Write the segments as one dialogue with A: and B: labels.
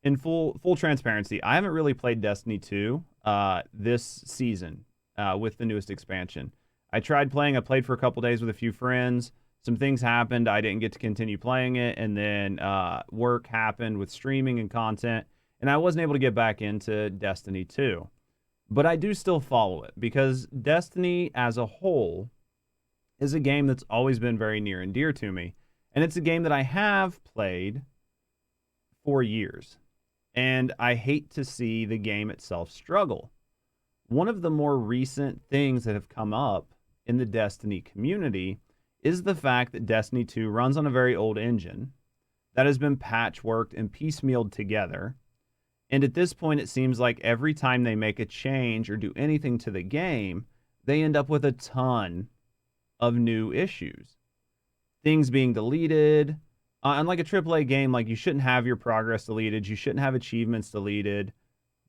A: in full transparency, I haven't really played Destiny 2 this season with the newest expansion. I tried playing. I played for a couple days with a few friends. Some things happened. I didn't get to continue playing it, and then work happened with streaming and content, and I wasn't able to get back into Destiny 2. But I do still follow it because Destiny as a whole is a game that's always been very near and dear to me. And it's a game that I have played for years. And I hate to see the game itself struggle. One of the more recent things that have come up in the Destiny community is the fact that Destiny 2 runs on a very old engine that has been patchworked and piecemealed together. And at this point, it seems like every time they make a change or do anything to the game, they end up with a ton of new issues. Things being deleted. Unlike a AAA game, like, you shouldn't have your progress deleted. You shouldn't have achievements deleted.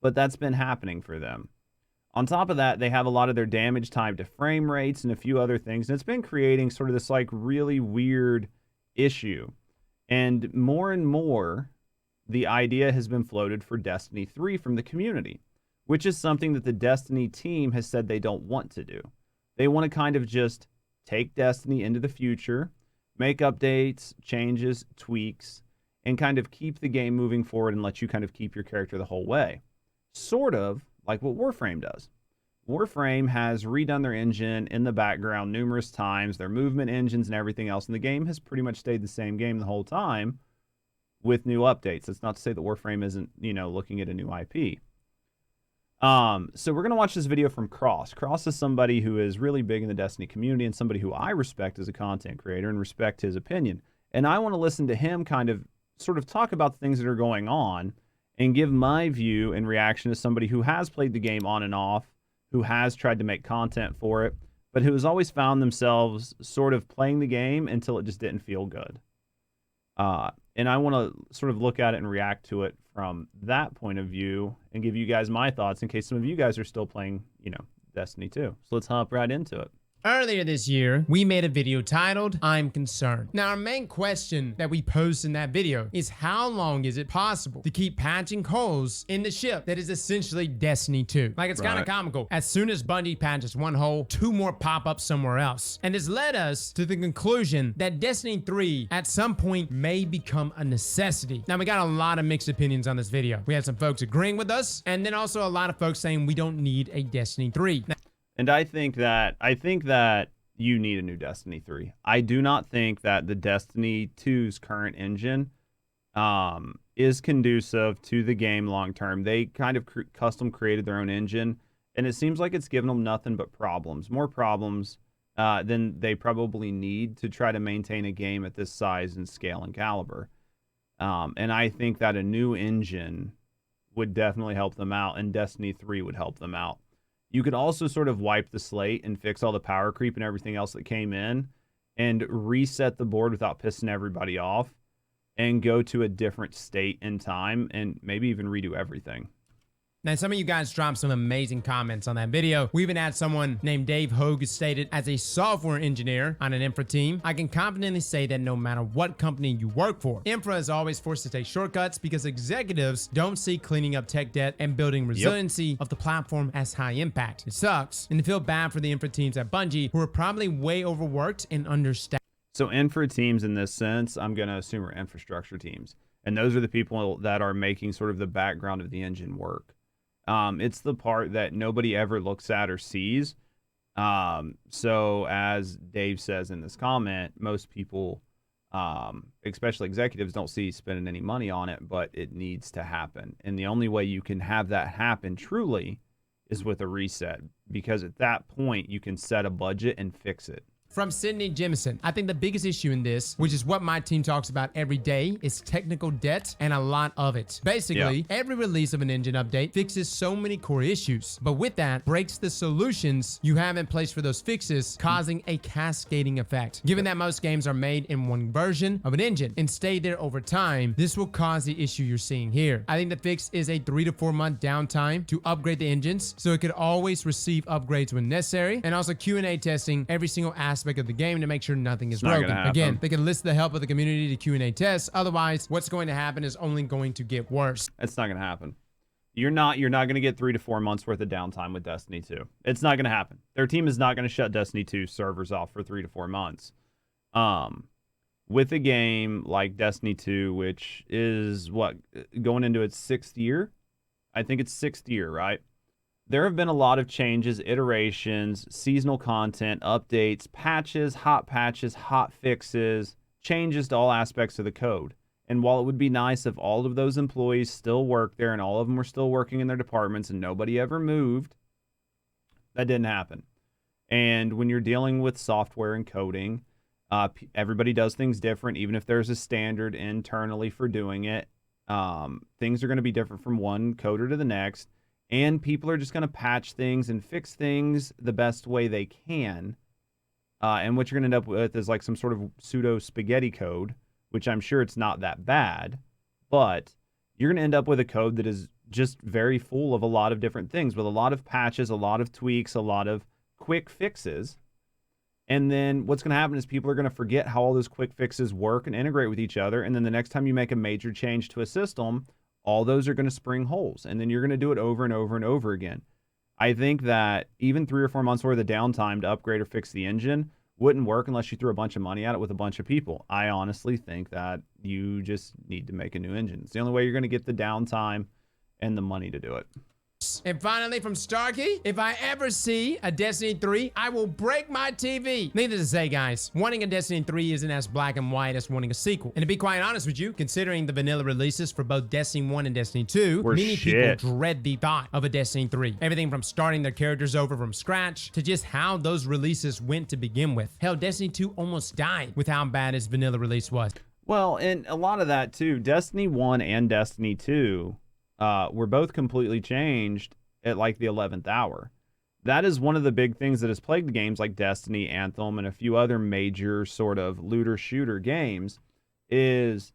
A: But that's been happening for them. On top of that, they have a lot of their damage timed to frame rates and a few other things. And it's been creating sort of this like really weird issue. And more, the idea has been floated for Destiny 3 from the community, which is something that the Destiny team has said they don't want to do. They want to kind of just take Destiny into the future, make updates, changes, tweaks, and kind of keep the game moving forward and let you kind of keep your character the whole way. Sort of like what Warframe does. Warframe has redone their engine in the background numerous times, their movement engines and everything else, and the game has pretty much stayed the same game the whole time with new updates. That's not to say that Warframe isn't, looking at a new IP. So we're going to watch this video from Cross. Cross is somebody who is really big in the Destiny community and somebody who I respect as a content creator and respect his opinion. And I want to listen to him kind of sort of talk about the things that are going on and give my view and reaction as somebody who has played the game on and off, who has tried to make content for it, but who has always found themselves sort of playing the game until it just didn't feel good. And I want to sort of look at it and react to it from that point of view and give you guys my thoughts in case some of you guys are still playing, Destiny 2. So let's hop right into it.
B: Earlier this year, we made a video titled, I'm Concerned. Now, our main question that we posed in that video is how long is it possible to keep patching holes in the ship that is essentially Destiny 2? Like, it's kind of comical. As soon as Bungie patches one hole, two more pop up somewhere else. And this led us to the conclusion that Destiny 3 at some point may become a necessity. Now, we got a lot of mixed opinions on this video. We had some folks agreeing with us, and then also a lot of folks saying we don't need a Destiny 3. Now,
A: and I think that you need a new Destiny 3. I do not think that the Destiny 2's current engine is conducive to the game long term. They kind of custom created their own engine, and it seems like it's given them nothing but problems. More problems than they probably need to try to maintain a game at this size and scale and caliber. And I think that a new engine would definitely help them out, and Destiny 3 would help them out. You could also sort of wipe the slate and fix all the power creep and everything else that came in and reset the board without pissing everybody off and go to a different state in time and maybe even redo everything.
B: Now, some of you guys dropped some amazing comments on that video. We even had someone named Dave Hogue stated, as a software engineer on an infra team, I can confidently say that no matter what company you work for, infra is always forced to take shortcuts because executives don't see cleaning up tech debt and building resiliency of the platform as high impact. It sucks, and I feel bad for the infra teams at Bungie who are probably way overworked and understaffed.
A: So infra teams in this sense, I'm going to assume are infrastructure teams. And those are the people that are making sort of the background of the engine work. It's the part that nobody ever looks at or sees. So as Dave says in this comment, most people, especially executives, don't see spending any money on it, but it needs to happen. And the only way you can have that happen truly is with a reset, because at that point you can set a budget and fix it.
B: From Sydney Jemison, I think the biggest issue in this, which is what my team talks about every day, is technical debt and a lot of it. Basically, every release of an engine update fixes so many core issues, but with that, breaks the solutions you have in place for those fixes, causing a cascading effect. Given that most games are made in one version of an engine and stay there over time, this will cause the issue you're seeing here. I think the fix is a 3 to 4 month downtime to upgrade the engines so it could always receive upgrades when necessary, and also Q&A testing every single aspect aspect of the game to make sure nothing is
A: not
B: broken.
A: gonna happen.
B: Again, they can enlist the help of the community to Q&A tests. Otherwise, what's going to happen is only going to get worse.
A: It's not going to happen. You're not going to get 3 to 4 months worth of downtime with Destiny 2. It's not going to happen. Their team is not going to shut Destiny 2 servers off for 3 to 4 months. With a game like Destiny 2, which is going into its 6th year? I think it's 6th year, right? There have been a lot of changes, iterations, seasonal content, updates, patches, hot fixes, changes to all aspects of the code. And while it would be nice if all of those employees still worked there and all of them were still working in their departments and nobody ever moved, that didn't happen. And when you're dealing with software and coding, everybody does things different, even if there's a standard internally for doing it. Things are going to be different from one coder to the next, and people are just going to patch things and fix things the best way they can. And what you're going to end up with is like some sort of pseudo spaghetti code, which I'm sure it's not that bad, but you're going to end up with a code that is just very full of a lot of different things, with a lot of patches, a lot of tweaks, a lot of quick fixes. And then what's going to happen is people are going to forget how all those quick fixes work and integrate with each other. And then the next time you make a major change to a system, all those are going to spring holes. And then you're going to do it over and over and over again. I think that even 3 or 4 months worth of downtime to upgrade or fix the engine wouldn't work unless you threw a bunch of money at it with a bunch of people. I honestly think that you just need to make a new engine. It's the only way you're going to get the downtime and the money to do it.
B: And finally, from Starkey, if I ever see a Destiny 3, I will break my TV. Needless to say, guys, wanting a Destiny 3 isn't as black and white as wanting a sequel. And to be quite honest with you, considering the vanilla releases for both Destiny 1 and Destiny 2, many people dread the thought of a Destiny 3. Everything from starting their characters over from scratch to just how those releases went to begin with. Hell, Destiny 2 almost died with how bad its vanilla release was.
A: Well, and a lot of that too, Destiny 1 and Destiny 2 were both completely changed at like the 11th hour. That is one of the big things that has plagued games like Destiny, Anthem, and a few other major sort of looter shooter games, is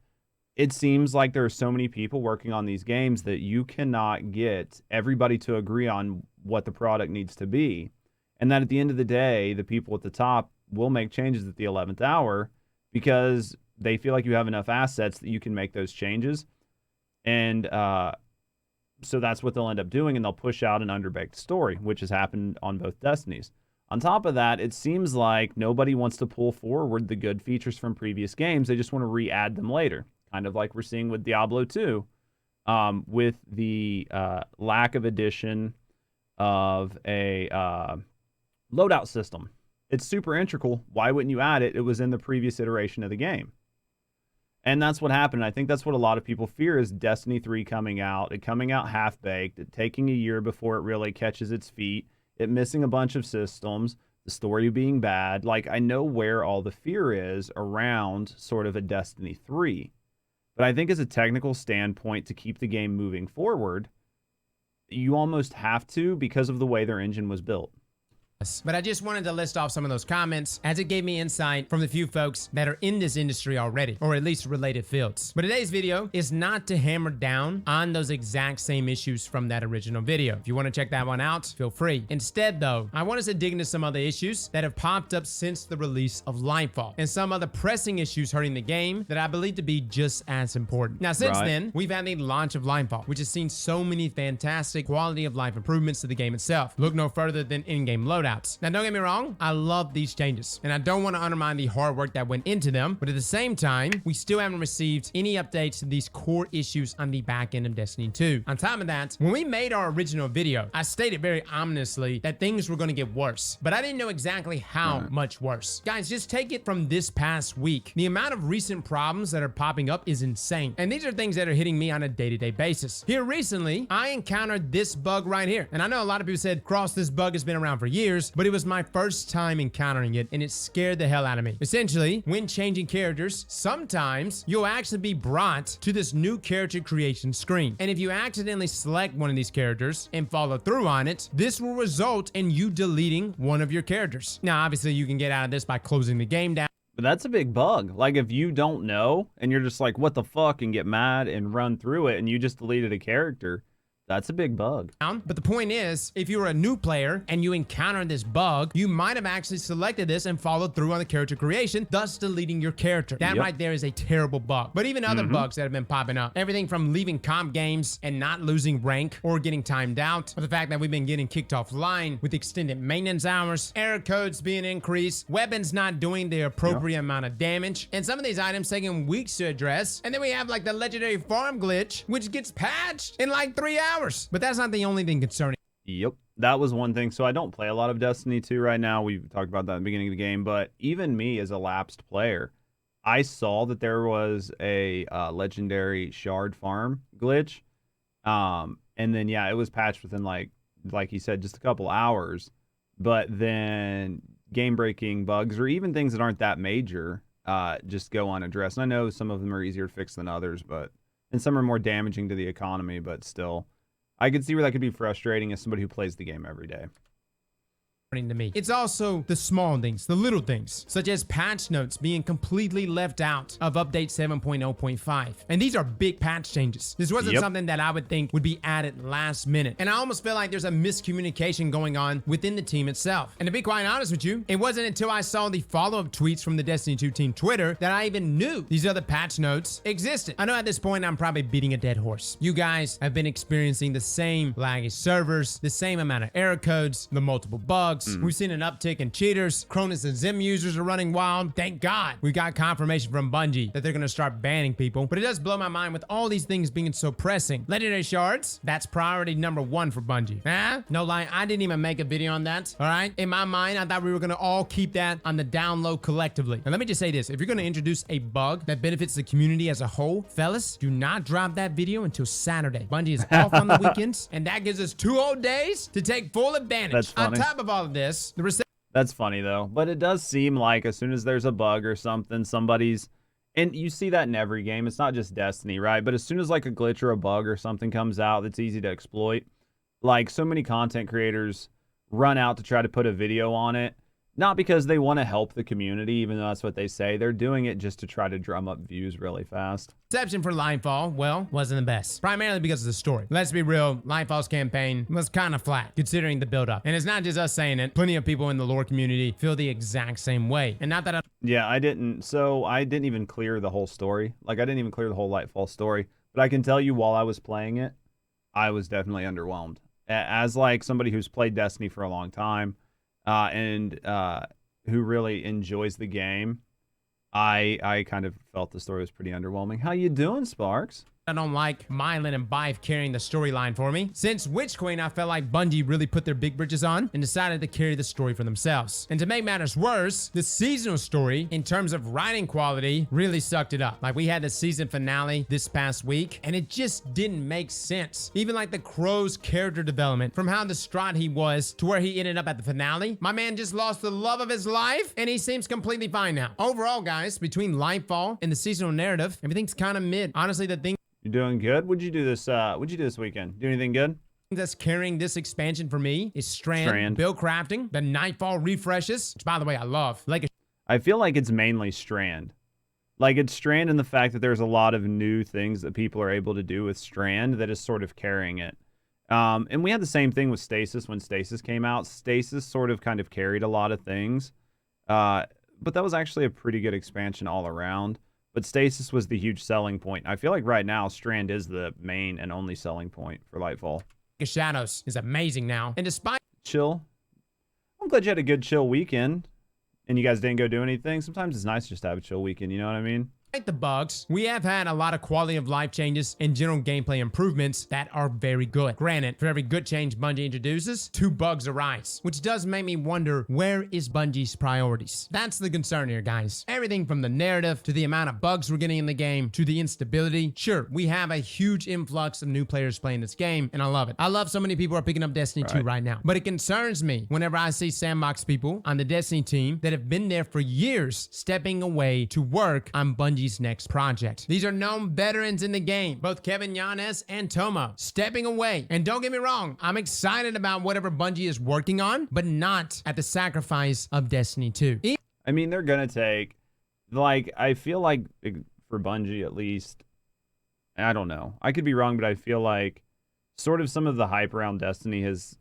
A: it seems like there are so many people working on these games that you cannot get everybody to agree on what the product needs to be. And that at the end of the day, the people at the top will make changes at the 11th hour because they feel like you have enough assets that you can make those changes. And so that's what they'll end up doing, and they'll push out an underbaked story, which has happened on both Destinies. On top of that, it seems like nobody wants to pull forward the good features from previous games. They just want to re-add them later, kind of like we're seeing with Diablo 2, with the lack of addition of a loadout system. It's super integral. Why wouldn't you add it? It was in the previous iteration of the game. And that's what happened. I think that's what a lot of people fear is Destiny 3 coming out, it coming out half-baked, it taking a year before it really catches its feet, it missing a bunch of systems, the story being bad. Like, I know where all the fear is around sort of a Destiny 3. But I think as a technical standpoint to keep the game moving forward, you almost have to because of the way their engine was built.
B: But I just wanted to list off some of those comments as it gave me insight from the few folks that are in this industry already, or at least related fields. But today's video is not to hammer down on those exact same issues from that original video. If you want to check that one out, feel free. Instead though, I want us to dig into some other issues that have popped up since the release of Lightfall, and some other pressing issues hurting the game that I believe to be just as important. Now since then, we've had the launch of Lightfall, which has seen so many fantastic quality of life improvements to the game itself. Look no further than in-game loadouts. Now don't get me wrong, I love these changes, and I don't want to undermine the hard work that went into them, but at the same time, we still haven't received any updates to these core issues on the back end of Destiny 2. On top of that, when we made our original video, I stated very ominously that things were going to get worse, but I didn't know exactly how much worse. Guys, just take it from this past week. The amount of recent problems that are popping up is insane, and these are things that are hitting me on a day-to-day basis. Here recently, I encountered this bug right here, and I know a lot of people said, Cross, this bug has been around for years, but it was my first time encountering it, and it scared the hell out of me. Essentially, when changing characters, sometimes you'll actually be brought to this new character creation screen. And if you accidentally select one of these characters and follow through on it, this will result in you deleting one of your characters. Now, obviously, you can get out of this by closing the game down.
A: But that's a big bug. Like, if you don't know, and you're just like, what the fuck, and get mad and run through it, and you just deleted a character, That's a big bug.
B: But the point is, if you're a new player and you encounter this bug, you might have actually selected this and followed through on the character creation, thus deleting your character. That right there is a terrible bug. But even other bugs that have been popping up, everything from leaving comp games and not losing rank or getting timed out, or the fact that we've been getting kicked offline with extended maintenance hours, error codes being increased, weapons not doing the appropriate amount of damage, and some of these items taking weeks to address. And then we have like the legendary farm glitch, which gets patched in like 3 hours. But that's not the only thing concerning.
A: Yep, that was one thing. So I don't play a lot of Destiny 2 right now. We've talked about that in the beginning of the game. But even me as a lapsed player, I saw that there was a legendary shard farm glitch. And then, yeah, it was patched within, like you said, just a couple hours. But then game-breaking bugs or even things that aren't that major just go unaddressed. And I know some of them are easier to fix than others, and some are more damaging to the economy, but still. I could see where that could be frustrating as somebody who plays the game every day.
B: To me. It's also the small things, the little things, such as patch notes being completely left out of update 7.0.5. And these are big patch changes. This wasn't something that I would think would be added last minute. And I almost feel like there's a miscommunication going on within the team itself. And to be quite honest with you, it wasn't until I saw the follow-up tweets from the Destiny 2 team Twitter that I even knew these other patch notes existed. I know at this point I'm probably beating a dead horse. You guys have been experiencing the same laggy servers, the same amount of error codes, the multiple bugs. We've seen an uptick in cheaters. Cronus and Zim users are running wild. Thank God we got confirmation from Bungie that they're going to start banning people. But it does blow my mind with all these things being so pressing. Legendary shards, that's priority number 1 for Bungie. No lie, I didn't even make a video on that. All right? In my mind, I thought we were going to all keep that on the down low collectively. And let me just say this. If you're going to introduce a bug that benefits the community as a whole, fellas, do not drop that video until Saturday. Bungie is off on the weekends, and that gives us 2 whole days to take full advantage.
A: That's funny.
B: On top of all of this,
A: that's funny though, but it does seem like as soon as there's a bug or something, somebody's, and you see that in every game. It's not just Destiny, right? But as soon as like a glitch or a bug or something comes out that's easy to exploit, like so many content creators run out to try to put a video on it, not because they want to help the community, even though that's what they say. They're doing it just to try to drum up views really fast.
B: Reception for Lightfall, well, wasn't the best. Primarily because of the story. Let's be real, Lightfall's campaign was kind of flat, considering the build-up. And it's not just us saying it. Plenty of people in the lore community feel the exact same way. And not that
A: Yeah, I didn't even clear the whole story. Like, I didn't even clear the whole Lightfall story. But I can tell you, while I was playing it, I was definitely underwhelmed. As, like, somebody who's played Destiny for a long time, and who really enjoys the game, I kind of felt the story was pretty underwhelming. How you doing, Sparks?
B: I don't like Mylan and Bife carrying the storyline for me. Since Witch Queen, I felt like Bungie really put their big britches on and decided to carry the story for themselves. And to make matters worse, the seasonal story, in terms of writing quality, really sucked it up. Like, we had the season finale this past week, and it just didn't make sense. Even like the Crow's character development, from how distraught he was to where he ended up at the finale, my man just lost the love of his life, and he seems completely fine now. Overall, guys, between Lightfall and the seasonal narrative, everything's kind of mid. Honestly, the thing
A: You doing good? What'd you do this weekend? Do anything good?
B: That's carrying this expansion for me is Strand. Build crafting, the Nightfall refreshes, which by the way I love.
A: I feel like it's mainly Strand. Like, it's Strand in the fact that there's a lot of new things that people are able to do with Strand that is sort of carrying it. And we had the same thing with Stasis when Stasis came out. Stasis sort of kind of carried a lot of things. But that was actually a pretty good expansion all around. But Stasis was the huge selling point. I feel like right now, Strand is the main and only selling point for Lightfall.
B: Shadows is amazing now. And despite
A: chill, I'm glad you had a good chill weekend and you guys didn't go do anything. Sometimes it's nice just to have a chill weekend, you know what I mean?
B: the bugs, we have had a lot of quality of life changes and general gameplay improvements that are very good. Granted, for every good change Bungie introduces, 2 bugs arise, which does make me wonder, where is Bungie's priorities? That's the concern here, guys. Everything from the narrative to the amount of bugs we're getting in the game to the instability. Sure, we have a huge influx of new players playing this game, and I love it. I love so many people are picking up Destiny 2 right now, but it concerns me whenever I see sandbox people on the Destiny team that have been there for years stepping away to work on Bungie's next project. These are known veterans in the game, both Kevin Yanes and Tomo, stepping away. And don't get me wrong, I'm excited about whatever Bungie is working on, but not at the sacrifice of Destiny 2.
A: I mean, they're gonna take, like, I feel like for Bungie at least, I don't know. I could be wrong, but I feel like sort of some of the hype around Destiny has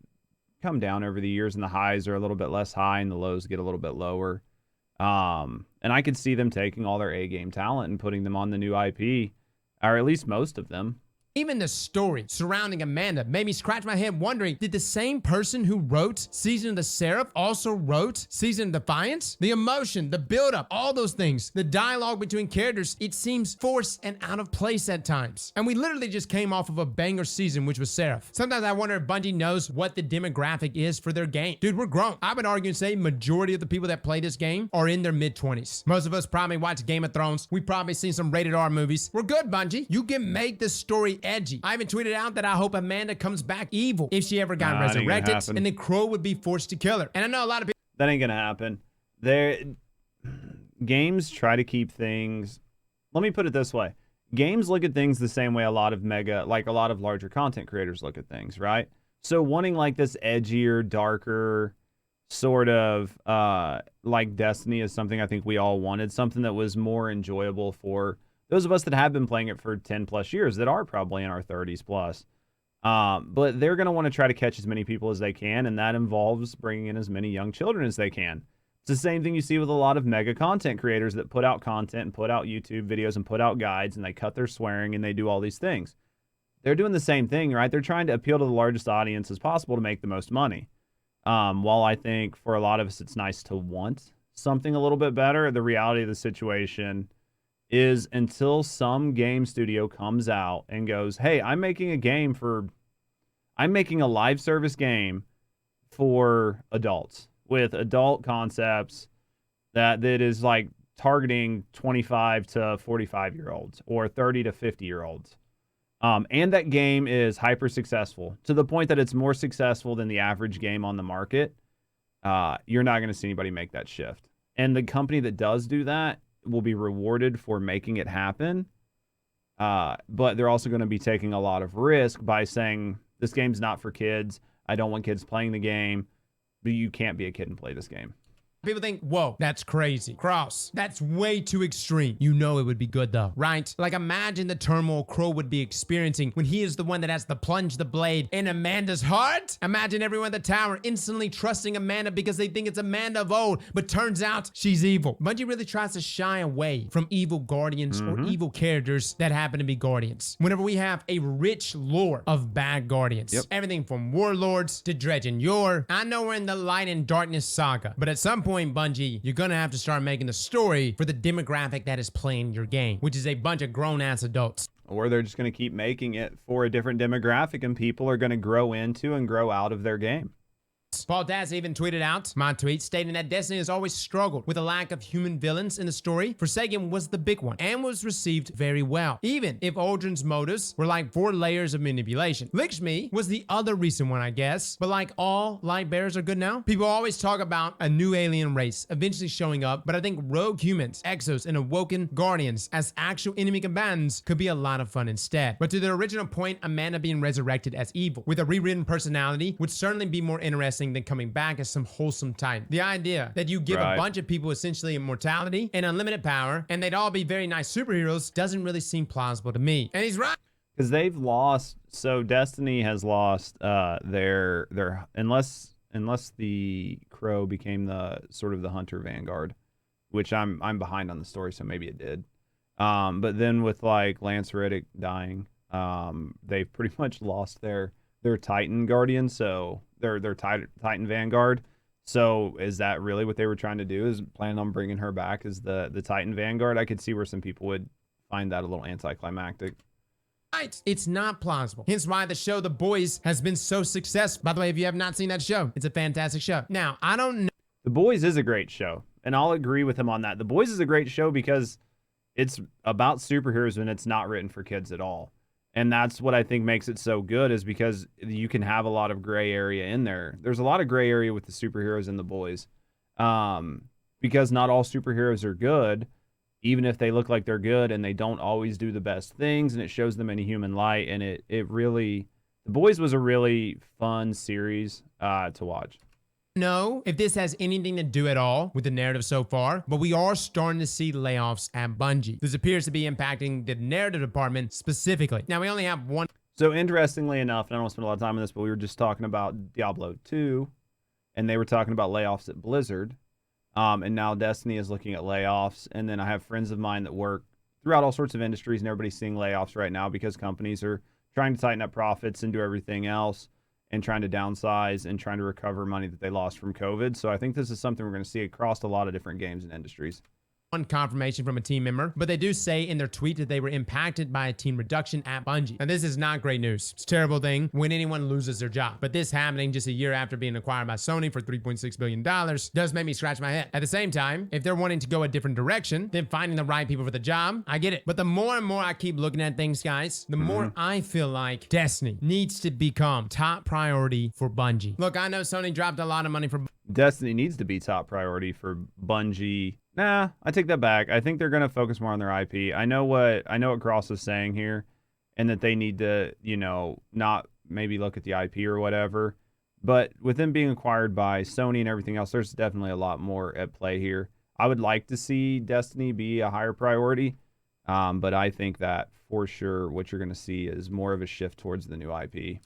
A: come down over the years, and the highs are a little bit less high and the lows get a little bit lower. And I could see them taking all their A-game talent and putting them on the new IP, or at least most of them.
B: Even the story surrounding Amanda made me scratch my head wondering, did the same person who wrote Season of the Seraph also wrote Season of Defiance? The emotion, the buildup, all those things, the dialogue between characters, it seems forced and out of place at times. And we literally just came off of a banger season, which was Seraph. Sometimes I wonder if Bungie knows what the demographic is for their game. Dude, we're grown. I would argue and say majority of the people that play this game are in their mid-20s. Most of us probably watch Game of Thrones. We've probably seen some rated R movies. We're good, Bungie. You can make the story edgy. I even tweeted out that I hope Amanda comes back evil if she ever got resurrected, and then Crow would be forced to kill her. And I know a lot of people...
A: That ain't gonna happen. Games try to keep things... Let me put it this way. Games look at things the same way a lot of larger content creators look at things, right? So wanting like this edgier, darker sort of like Destiny is something I think we all wanted, something that was more enjoyable for those of us that have been playing it for 10 plus years, that are probably in our 30s plus. But they're going to want to try to catch as many people as they can, and that involves bringing in as many young children as they can. It's the same thing you see with a lot of mega content creators that put out content and put out YouTube videos and put out guides, and they cut their swearing and they do all these things. They're doing the same thing, right? They're trying to appeal to the largest audience as possible to make the most money. While I think for a lot of us it's nice to want something a little bit better, the reality of the situation is until some game studio comes out and goes, hey, I'm making a live service game for adults with adult concepts that is like targeting 25 to 45 year olds or 30 to 50 year olds. And that game is hyper successful to the point that it's more successful than the average game on the market. You're not going to see anybody make that shift. And the company that does do that will be rewarded for making it happen. But they're also going to be taking a lot of risk by saying, this game's not for kids. I don't want kids playing the game. But you can't be a kid and play this game.
B: People think, whoa, that's crazy. Cross, that's way too extreme. You know it would be good though, right? Like imagine the turmoil Crow would be experiencing when he is the one that has to plunge the blade in Amanda's heart. Imagine everyone at the tower instantly trusting Amanda because they think it's Amanda of old, but turns out she's evil. Bungie really tries to shy away from evil guardians or evil characters that happen to be guardians. Whenever we have a rich lore of bad guardians, everything from warlords to Dredge and Yor. I know we're in the light and darkness saga, but at some point, Bungie, you're gonna have to start making the story for the demographic that is playing your game, which is a bunch of grown-ass adults.
A: Or they're just gonna keep making it for a different demographic and people are gonna grow into and grow out of their game.
B: Paul Daz even tweeted out my tweet stating that Destiny has always struggled with a lack of human villains in the story. Forsaken was the big one and was received very well, even if Aldrin's motives were like 4 layers of manipulation. Lichme was the other recent one, I guess, but like all light bearers are good now. People always talk about a new alien race eventually showing up, but I think rogue humans, Exos, and awoken guardians as actual enemy combatants could be a lot of fun instead. But to the original point, Amanda being resurrected as evil with a rewritten personality would certainly be more interesting than coming back as some wholesome titan. The idea that you give a bunch of people essentially immortality and unlimited power and they'd all be very nice superheroes doesn't really seem plausible to me. And he's right.
A: Because they've lost, so Destiny has lost their unless the Crow became the sort of the Hunter Vanguard, which I'm behind on the story, so maybe it did. But then with like Lance Reddick dying, they've pretty much lost their Titan Guardian, so their Titan Vanguard. So is that really what they were trying to do, is plan on bringing her back as the Titan Vanguard? I could see where some people would find that a little anticlimactic.
B: Right. It's not plausible. Hence why the show The Boys has been so successful. By the way, if you have not seen that show, it's a fantastic show. Now, I don't know.
A: The Boys is a great show, and I'll agree with him on that. The Boys is a great show because it's about superheroes and it's not written for kids at all. And that's what I think makes it so good, is because you can have a lot of gray area in there. There's a lot of gray area with the superheroes and The Boys. Because not all superheroes are good, even if they look like they're good, and they don't always do the best things, and it shows them in a human light. And it really, The Boys was a really fun series to watch.
B: Know if this has anything to do at all with the narrative so far, but we are starting to see layoffs at Bungie. This appears to be impacting the narrative department specifically. Now, we only have one.
A: So interestingly enough, and I don't want to spend a lot of time on this, but we were just talking about Diablo 2, and they were talking about layoffs at Blizzard. And now Destiny is looking at layoffs. And then I have friends of mine that work throughout all sorts of industries, and everybody's seeing layoffs right now because companies are trying to tighten up profits and do everything else and trying to downsize and trying to recover money that they lost from COVID. So I think this is something we're going to see across a lot of different games and industries.
B: One confirmation from a team member, but they do say in their tweet that they were impacted by a team reduction at Bungie. Now, this is not great news. It's a terrible thing when anyone loses their job. But this happening just a year after being acquired by Sony for $3.6 billion does make me scratch my head. At the same time, if they're wanting to go a different direction, then finding the right people for the job, I get it. But the more and more I keep looking at things, guys, the more I feel like Destiny needs to become top priority for Bungie. Look, I know Sony dropped a lot of money for
A: Destiny needs to be top priority for Bungie. Nah, I take that back. I think they're going to focus more on their IP. I know what Cross is saying here, and that they need to, not maybe look at the IP or whatever. But with them being acquired by Sony and everything else, there's definitely a lot more at play here. I would like to see Destiny be a higher priority, but I think that for sure what you're going to see is more of a shift towards the new IP.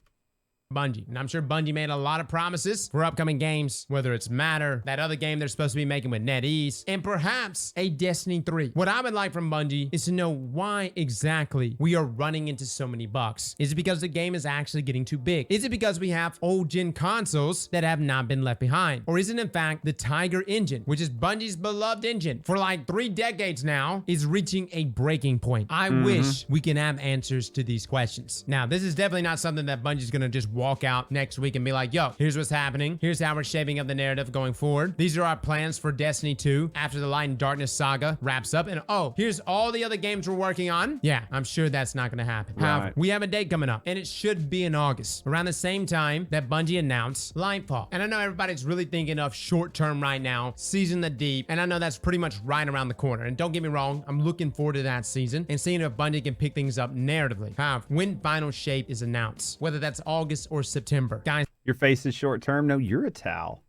B: Bungie. And I'm sure Bungie made a lot of promises for upcoming games, whether it's Matter, that other game they're supposed to be making with NetEase, and perhaps a Destiny 3. What I would like from Bungie is to know why exactly we are running into so many bugs. Is it because the game is actually getting too big? Is it because we have old gen consoles that have not been left behind? Or is it in fact the Tiger engine, which is Bungie's beloved engine for like 3 decades now, is reaching a breaking point? I wish we can have answers to these questions. Now, this is definitely not something that Bungie's gonna just walk out next week and be like, yo, here's what's happening. Here's how we're shaping up the narrative going forward. These are our plans for Destiny 2 after the Light and Darkness saga wraps up. And oh, here's all the other games we're working on. Yeah, I'm sure that's not going to happen.
A: Right.
B: However, we have a date coming up, and it should be in August, around the same time that Bungie announced Lightfall. And I know everybody's really thinking of short term right now, Season the Deep. And I know that's pretty much right around the corner. And don't get me wrong, I'm looking forward to that season and seeing if Bungie can pick things up narratively. However, when final shape is announced, whether that's August or September, guys,
A: Your face is short term. No, you're a towel.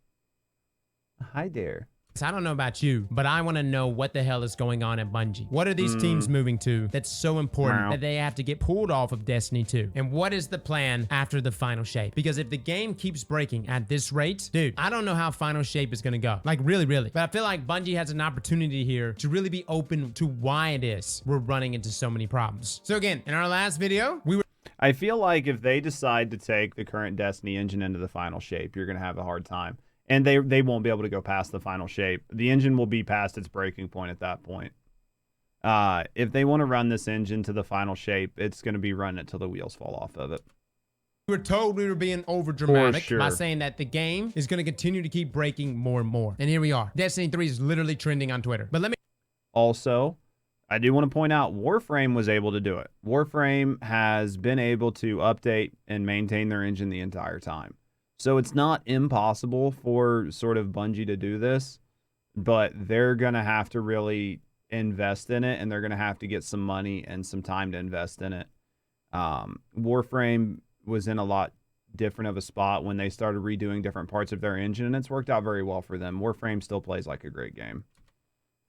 A: Hi there.
B: I don't know about you, but I want to know what the hell is going on at Bungie. What are these teams moving to that's so important that they have to get pulled off of Destiny 2? And what is the plan after the final shape? Because if the game keeps breaking at this rate, dude, I don't know how final shape is going to go. Like really. But I feel like Bungie has an opportunity here to really be open to why it is we're running into so many problems. So again, in our last video,
A: I feel like if they decide to take the current Destiny engine into the final shape, you're going to have a hard time. And they won't be able to go past the final shape. The engine will be past its breaking point at that point. If they want to run this engine to the final shape, it's going to be running it till the wheels fall off of it.
B: We were told we were being over dramatic by saying that the game is going to continue to keep breaking more and more. And here we are. Destiny 3 is literally trending on Twitter. But let me...
A: Also, I do want to point out Warframe was able to do it. Warframe has been able to update and maintain their engine the entire time. So it's not impossible for sort of Bungie to do this, but they're going to have to really invest in it, and they're going to have to get some money and some time to invest in it. Warframe was in a lot different of a spot when they started redoing different parts of their engine, and it's worked out very well for them. Warframe still plays like a great game.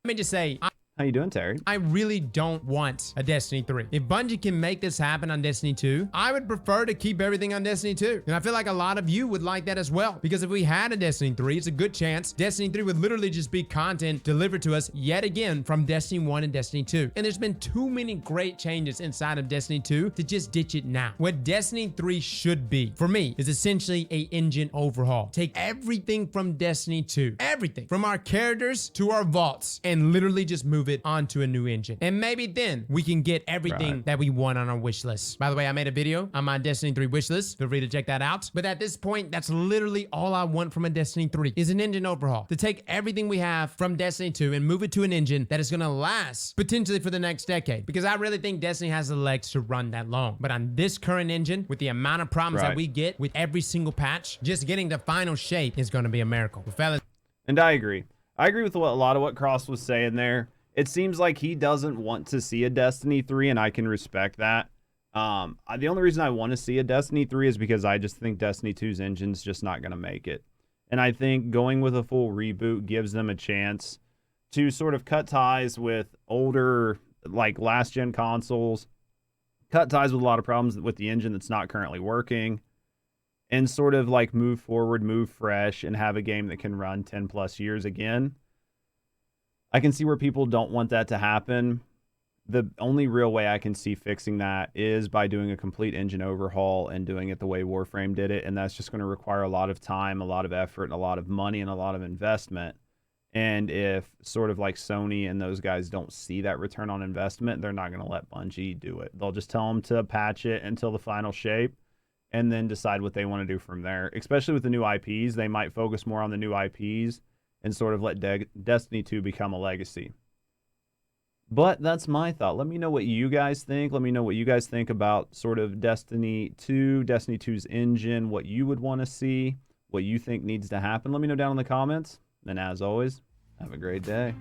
B: Let me just say...
A: How you doing, Terry?
B: I really don't want a Destiny 3. If Bungie can make this happen on Destiny 2, I would prefer to keep everything on Destiny 2. And I feel like a lot of you would like that as well. Because if we had a Destiny 3, it's a good chance Destiny 3 would literally just be content delivered to us yet again from Destiny 1 and Destiny 2. And there's been too many great changes inside of Destiny 2 to just ditch it now. What Destiny 3 should be, for me, is essentially a engine overhaul. Take everything from Destiny 2, everything from our characters to our vaults, and literally just move it onto a new engine. And maybe then we can get everything that we want on our wish list. By the way, I made a video on my Destiny 3 wish list. Feel free to check that out. But at this point, that's literally all I want from a Destiny 3 is an engine overhaul. To take everything we have from Destiny 2 and move it to an engine that is going to last potentially for the next decade. Because I really think Destiny has the legs to run that long. But on this current engine, with the amount of problems that we get with every single patch, just getting the final shape is going to be a miracle. Well, fellas.
A: And I agree. I agree with a lot of what Cross was saying there. It seems like he doesn't want to see a Destiny 3, and I can respect that. The only reason I want to see a Destiny 3 is because I just think Destiny 2's engine's just not going to make it. And I think going with a full reboot gives them a chance to sort of cut ties with older, like, last-gen consoles, cut ties with a lot of problems with the engine that's not currently working, and sort of like move forward, move fresh, and have a game that can run 10 plus years again. I can see where people don't want that to happen. The only real way I can see fixing that is by doing a complete engine overhaul and doing it the way Warframe did it. And that's just going to require a lot of time, a lot of effort, and a lot of money and a lot of investment. And if sort of like Sony and those guys don't see that return on investment, they're not going to let Bungie do it. They'll just tell them to patch it until the final shape and then decide what they want to do from there. Especially with the new IPs, they might focus more on the new IPs and sort of let Destiny 2 become a legacy. But that's my thought. Let me know what you guys think. Let me know what you guys think about sort of Destiny 2, Destiny 2's engine, what you would want to see, what you think needs to happen. Let me know down in the comments. And as always, have a great day.